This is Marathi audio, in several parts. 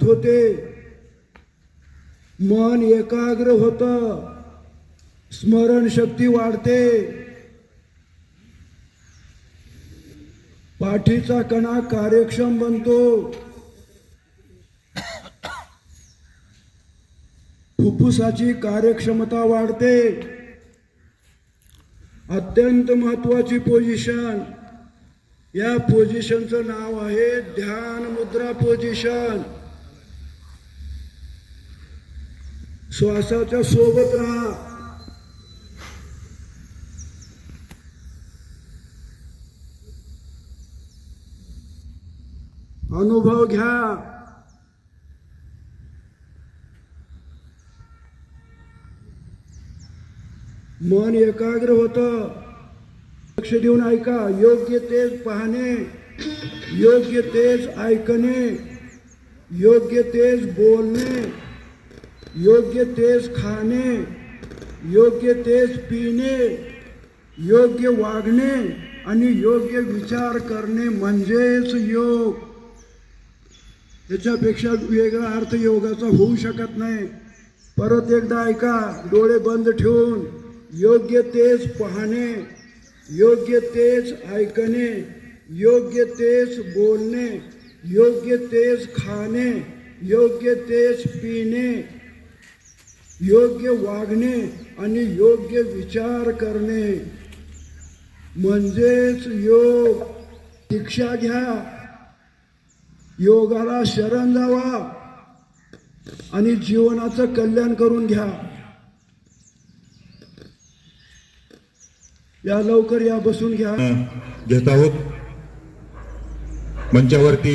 होते, मन एकाग्र होत, स्मरण शक्ती वाढते, पाठीचा कणा कार्यक्षम बनतो, फुफ्फुसाची कार्यक्षमता वाढते. अत्यंत महत्वाची पोझिशन, या पोझिशनचं नाव आहे ध्यान मुद्रा पोझिशन. श्वासाच्या सोबत राहा. अनुभव घ्या. मन एकाग्र होतं. लक्ष देऊन ऐका. योग्य तेच पाहणे, योग्य तेच ऐकणे, योग्य तेच बोलणे, योग्य तेच खाणे, योग्य तेच पिणे, योग्य वागणे आणि योग्य विचार करणे म्हणजेच योग. याच्यापेक्षा वेगळा अर्थ योगाचा होऊ शकत नाही. परत एकदा ऐका, डोळे बंद ठेवून. योग्य तेच पाहणे, योग्य तेच ऐकणे, योग्य तेच बोलणे, योग्य तेच खाणे, योग्य तेच पिणे, योग्य वागणे आणि योग्य विचार करणे म्हणजेच योग. दीक्षा घ्या. योगाला शरण जावा आणि जीवनाचं कल्याण करून घ्या. या लवकर या, बसून घ्या. घेत आहोत. मंचावरती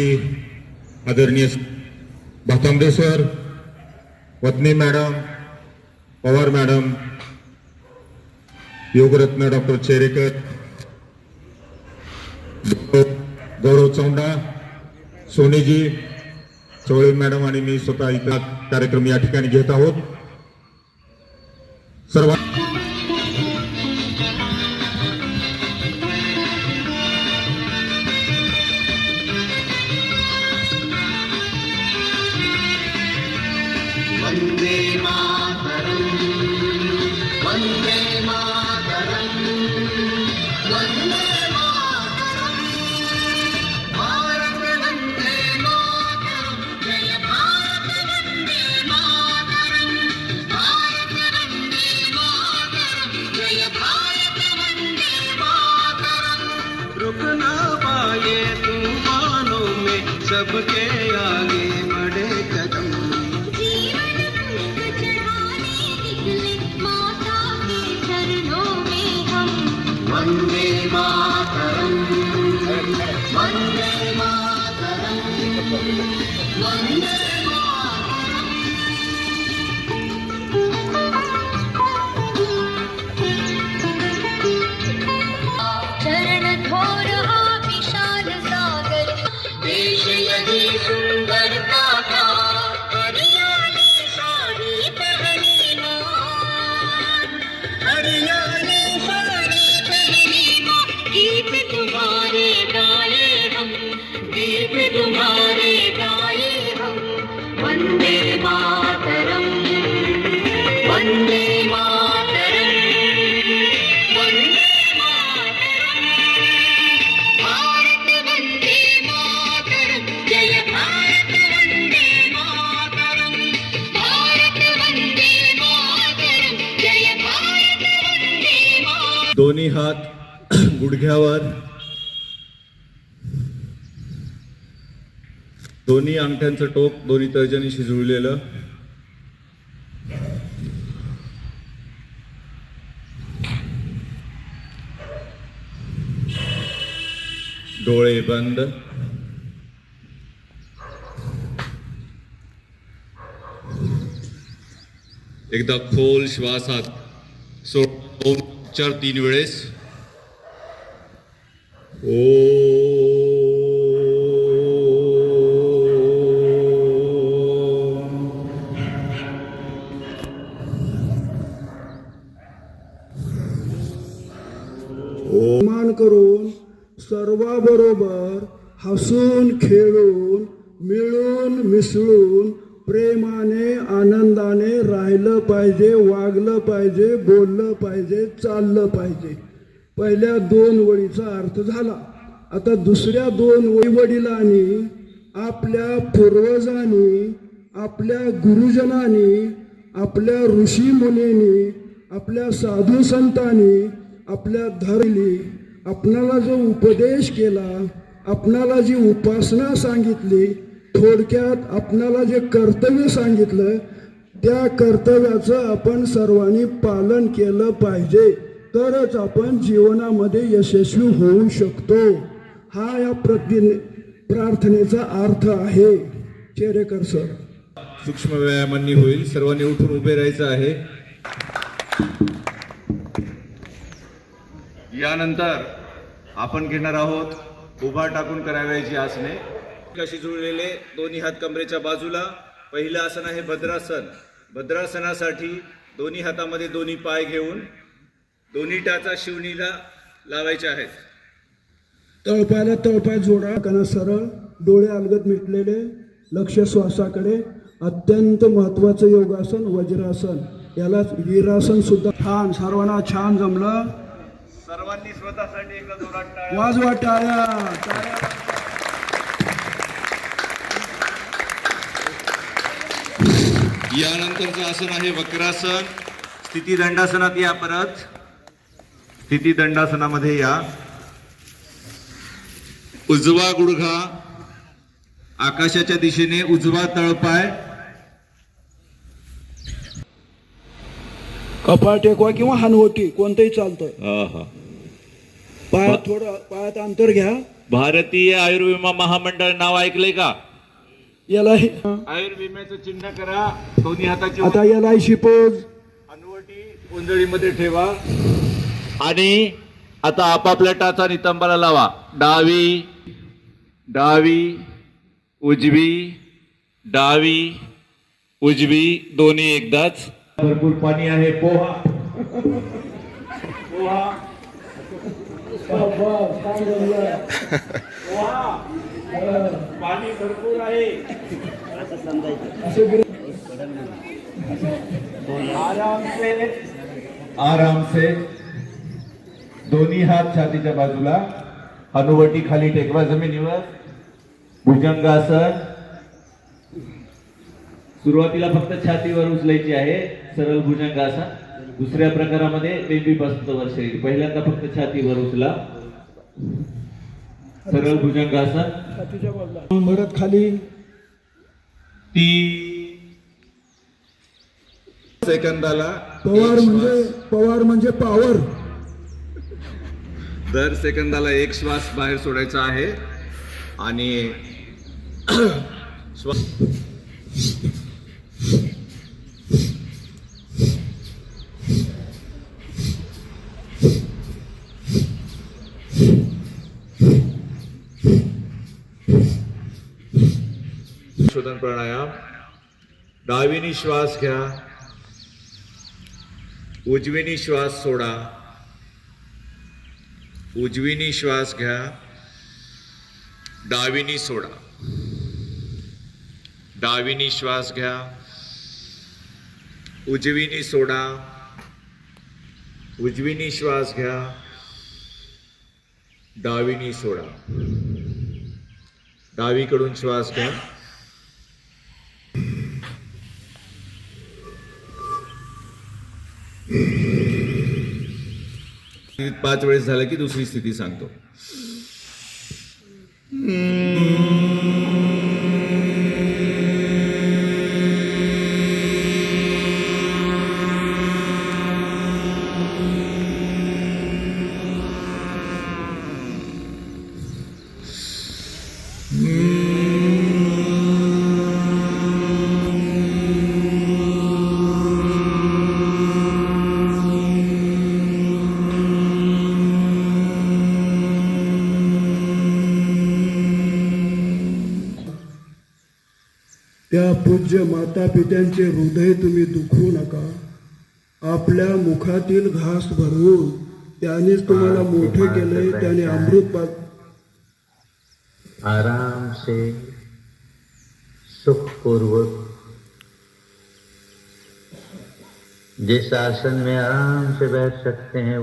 आदरणीय Bhatambe sir, Watane madam, Pawar madam, योगरत्न डॉक्टर चेरेकर, गौरव चौंडा, सोनेजी, चवळे मॅडम आणि मी स्वतः इथला कार्यक्रम या ठिकाणी घेत आहोत. सर्व वंदे मातरम, वंदे मातरम, वंदे मातरम, भारत वंदे मातरम, जय भारत वंदे मातरम, भारत वंदे मातरम, जय भारत वंदे मातरम. रुक ना पाए तूफानों में, सबके आगे बढ़े कदम. वंदे मातरम, वंदे मातरम, वंदे मातरम. चरण थोर हा विशाल सागर, देश यदि सुंदरता का, हरियाली साड़ी पहनी मां, हरियाली गीत तुम्हारे गाए हम, गीत तुम्हारे गाए हम. वंदे मातरम, वंदे मातरम, वंदे मातरम, भारत वंदे मातरम, जय भारत वंदे मातरम, भारत वंदे मातरम, जय भारत वंदे मातरम. दोन्ही हात गुडघ्यावर, दोन्ही अंगठ्यांचं टोक दोन्ही तर्जनीशी जुळलेलं. डोळे बंद. एकदा खोल श्वासात सोड 2 4 3 वेळेस. मान करून सर्वाबरोबर हसून खेळून मिळून मिसळून प्रेमाने आनंदाने राहिलं पाहिजे, वागलं पाहिजे, बोललं पाहिजे, चाललं पाहिजे. पहिल्या 2 ओळीचा अर्थ झाला. आता दुसऱ्या 2 ओळी वडिलांनी, आपल्या पूर्वजांनी, आपल्या गुरुजनांनी, आपल्या ऋषी मुनींनी, आपल्या साधू संतांनी, आपल्या धरली, आपणाला जो उपदेश केला, आपणाला जी उपासना सांगितली, थोडक्यात आपणाला जे कर्तव्य सांगितलं, त्या कर्तव्याचं आपण सर्वांनी पालन केलं पाहिजे, तरच आपण जीवनामध्ये यशस्वी होऊ शकतो. हा या प्रार्थनेचा अर्थ आहे. चेरेकर सर. सूक्ष्म व्यायामांनी होईल. सर्वांनी उठून उभे राहायचं आहे. यानंतर आपण घेणार आहोत उभा टाकून करावयाची आसने. कशी जुळलेले दोन्ही हात कमरेच्या बाजूला. पहिलं आसन आहे भद्रासन. भद्रासनासाठी दोन्ही हातामध्ये दोन्ही पाय घेऊन दोन्ही टाचा शिवणीला लावायचे आहेत. तळपायाला तळपाय जोडा. काना सरळ, डोळे अलगद मिटलेले, लक्ष श्वासाकडे. अत्यंत महत्वाचं योगासन वज्रासन, यालाच वीरासन सुद्धा. छान, सर्वांना छान जमलं. सर्वांनी स्वतःसाठी एकदा जोरात टाळ्या. वाजवा टाळ्या, टाळ्या. यानंतरचं आसन आहे वक्रासन. स्थिती दंडासनात या. परत स्थिती दंडासनामध्ये या. उजवा गुडघा आकाशाच्या दिशेने, उजवा तळपाय कपाळ टेकवा किंवा हनवटी कोणतंही चालतं. पायात अंतर घ्या. भारतीय आयुर्विमा महामंडळ नाव ऐकलंय का? याला आयुर्विम्याचं चिन्ह करा. दोन्ही हाताची आता LIC पोज. हनवटी कुंडळीमध्ये ठेवा. आणि आता आपापल्या टाचा नितंबाला लावा. डावी डावी उजवी, डावी उजवी, दोन्ही एकदाच. भरपूर पाणी आहे. पोहा पोहा पाणी भरपूर आहे. आराम से दोन्ही हात छातीच्या बाजूला. हनुवटी खाली टेकवा जमिनीवर. भुजंगासन. सुरुवातीला फक्त छातीवर उचलायची आहे, सरळ भुजंगासन. दुसऱ्या प्रकारामध्ये बेंबीपासून वर शरीर. पहिल्यांदा फक्त छातीवर उचला, सरळ भुजंगासन. छातीच्या बाजूला परत खाली. 3 सेकंदाला पवार म्हणजे पावर. दर सेकंदाला 1 श्वास बाहेर सोडायचा आहे. आणि शोधन प्राणायाम. डावीनी श्वास घ्या, उजवीनी श्वास सोडा. उजवीनी श्वास घ्या, डावीनी सोडा. डावीनी श्वास घ्या, उजवीनी सोडा. उजवीनी श्वास घ्या, डावीनी सोडा. डावीकडून श्वास घ्या. 5 वेळेस झालं की दुसरी स्थिती सांगतो. त्या पूज्य माता पित्यांचे हृदय तुम्ही दुखवू नका. आपल्या मुखातील घास भरवून त्यानेच तुम्हाला मोठे केले. त्याने अमृत आराम से सुखपूर्वक जिस आसन में आराम से बैठ सकते हैं